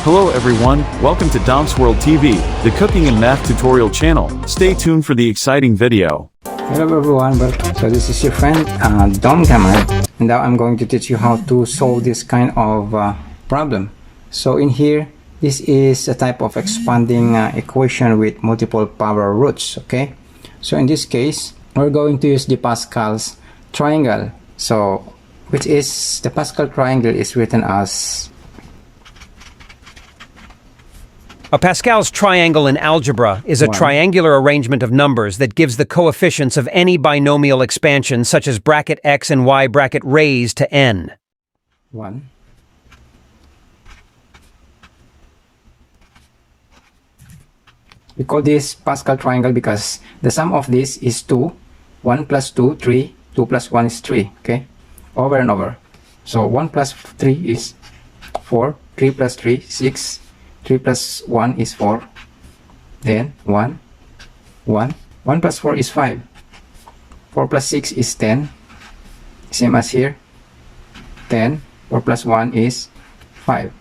Hello everyone, welcome to Dom's World TV, the cooking and math tutorial channel. Stay tuned for the exciting video. Hello everyone, so this is your friend Dom Gamer, and now I'm going to teach you how to solve this kind of problem. So in here, this is a type of expanding equation with multiple power roots, okay? So in this case, we're going to use the Pascal's triangle. So, which is, the Pascal triangle is written as... A Pascal's triangle in algebra is a triangular arrangement of numbers that gives the coefficients of any binomial expansion such as bracket x and y bracket raised to n. 1. We call this Pascal triangle because the sum of this is 2. 1 plus 2, 3. 2 plus 1 is 3. Okay? Over and over. So 1 plus 3 is 4. 3 plus 3, 6. 3 plus 1 is 4. Then 1. 1. 1 plus 4 is 5. 4 plus 6 is 10. Same as here. 10. 4 plus 1 is 5.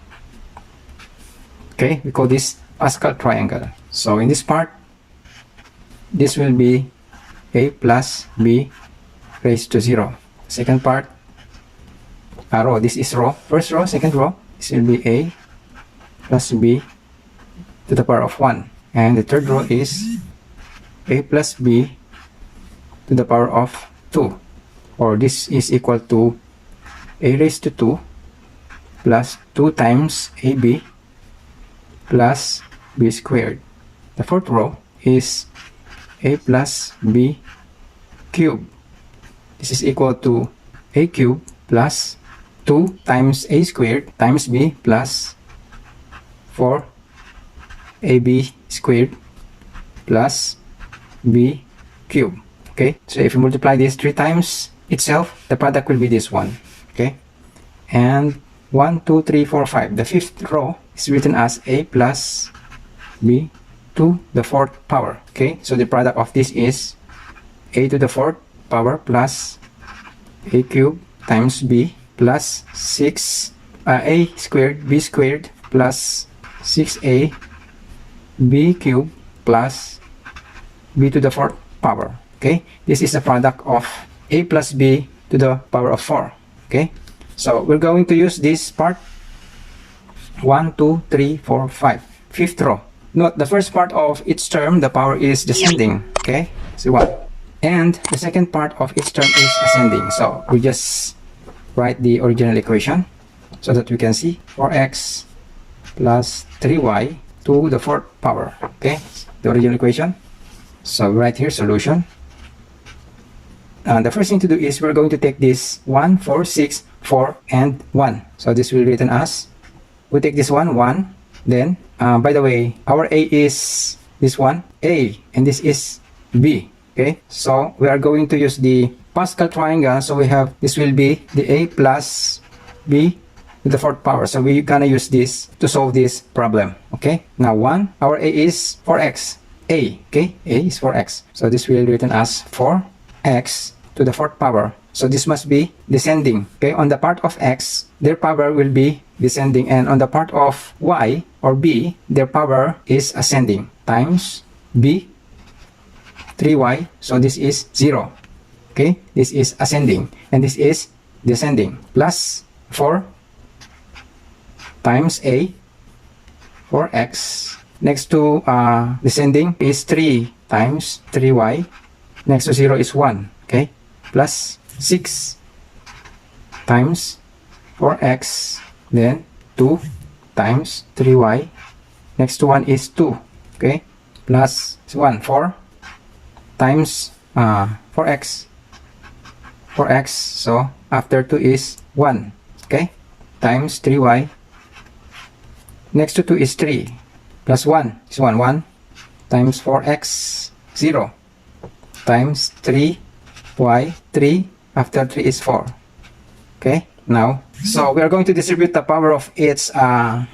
Okay, we call this Pascal triangle. So in this part, this will be a plus b raised to 0. Second part, row. This is row. First row, second row. This will be a plus b to the power of 1. And the third row is a plus b to the power of 2. Or this is equal to a raised to 2 plus 2 times ab plus b squared. The fourth row is a plus b cubed. This is equal to a cubed plus 2 times a squared times b plus 4 ab squared plus b cubed. Okay, so if you multiply this 3 times itself, the product will be this one. Okay, and 1, 2, 3, 4, 5. The fifth row is written as a plus b to the fourth power. Okay, so the product of this is a to the fourth power plus a cubed times b plus 6 a squared b squared plus 6a b cubed plus b to the fourth power. Okay, this is the product of a plus b to the power of 4. Okay, so we're going to use this part. 1, 2, 3, 4, 5. Fifth row. Note the first part of each term, the power is descending. Okay, so 1. And the second part of each term is ascending. So we just write the original equation so that we can see 4x plus 3y to the fourth power. Okay, the original equation. So right here, solution. The first thing to do is we're going to take this 1, 4, 6, 4, and 1. So this will be written as, we take this 1, 1. Then, by the way, our a is this one, a, and this is b. Okay, so we are going to use the Pascal triangle. So we have, this will be the a plus b to the fourth power. So we're gonna use this to solve this problem. Okay, now 1, our a is 4x. A, okay, a is 4x. So this will be written as 4x to the fourth power. So this must be descending. Okay, on the part of x, their power will be descending, and on the part of y or b, their power is ascending, times b 3y. So this is 0. Okay, this is ascending and this is descending, plus 4 times a 4x. Next to descending is 3 times 3y. Next to 0 is 1. Okay, plus 6 times 4x, then 2 times 3y. Next to 1 is 2. Okay, plus 1, 4 times 4x. 4x, so after 2 is 1. Okay, times 3y. Next to 2 is 3. Plus 1 is 1, 1 times 4x, 0 times 3y, 3 after 3 is 4. Okay, now, so we are going to distribute the power of its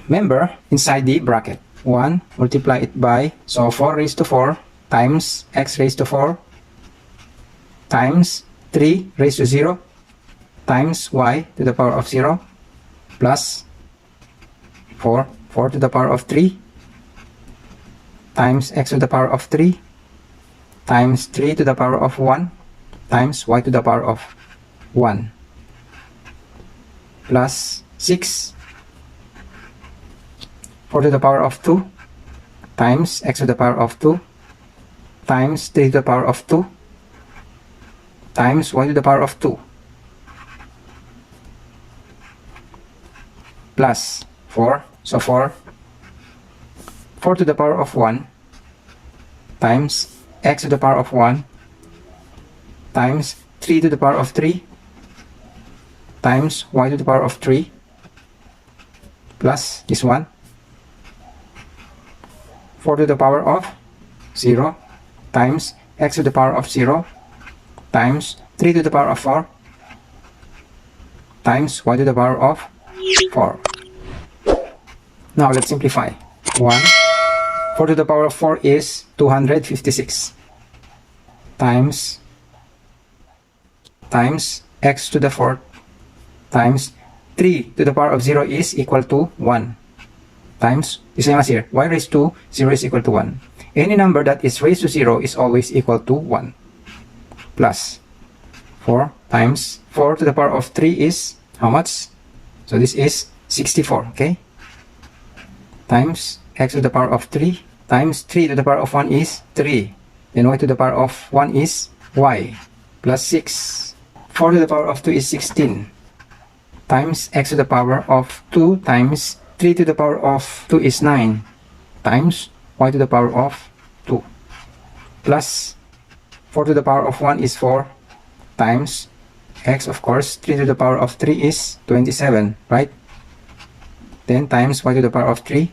member inside the bracket. 1, multiply it by, so 4 raised to 4 times x raised to 4 times 3 raised to 0 times y to the power of 0 plus 4 4 to the power of 3 times x to the power of 3 times 3 to the power of 1 times y to the power of 1 plus 6 4 to the power of 2 times x to the power of 2 times 3 to the power of 2 times y to the power of 2 plus 4. So 4 to the power of 1 times x to the power of 1 times 3 to the power of 3 times y to the power of 3 plus this one 4 to the power of 0 times x to the power of 0 times 3 to the power of 4 times y to the power of 4. Now let's simplify. 1 4 to the power of 4 is 256 times x to the 4th times 3 to the power of 0 is equal to 1 times the same as here, y raised to 0 is equal to 1. Any number that is raised to 0 is always equal to 1 plus 4 times 4 to the power of 3 is how much? So this is 64, okay? Times x to the power of 3 times 3 to the power of 1 is 3. Then y to the power of 1 is y plus 6. 4 to the power of 2 is 16 times x to the power of 2 times 3 to the power of 2 is 9 times y to the power of 2 plus 4 to the power of 1 is 4 times x, of course, 3 to the power of 3 is 27, right? Then times y to the power of 3,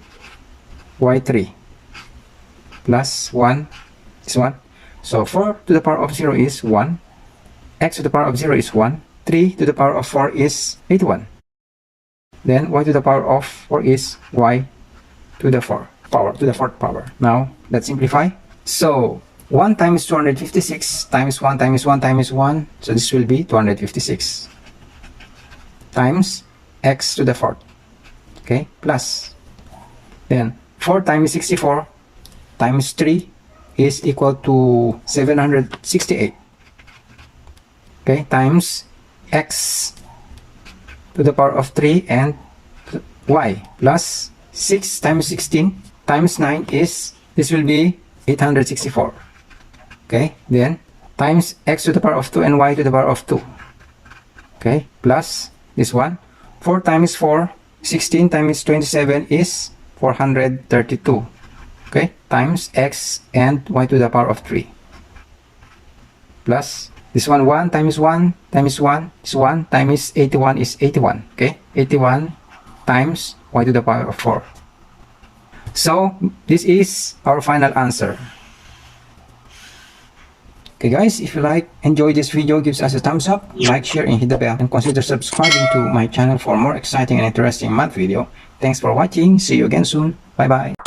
y3 plus 1, this one. So 4 to the power of 0 is 1, x to the power of 0 is 1, 3 to the power of 4 is 81. Then y to the power of 4 is y to the 4th power. Now let's simplify. So 1 times 256 times 1 times 1 times 1, so this will be 256 times x to the 4th, okay, plus then 4 times 64 times 3 is equal to 768, okay, times x to the power of 3 and y plus 6 times 16 times 9 is, this will be 864, okay, then times x to the power of 2 and y to the power of 2, okay, plus this one 4 times 4 16 times 27 is 432, okay, times x and y to the power of 3 plus this one 1 times 1 times 1 is 1 times 81 is 81, okay, 81 times y to the power of 4. So this is our final answer. Okay guys, if you enjoy this video, give us a thumbs up, like, share, and hit the bell, and consider subscribing to my channel for more exciting and interesting math video. Thanks for watching. See you again soon. Bye bye.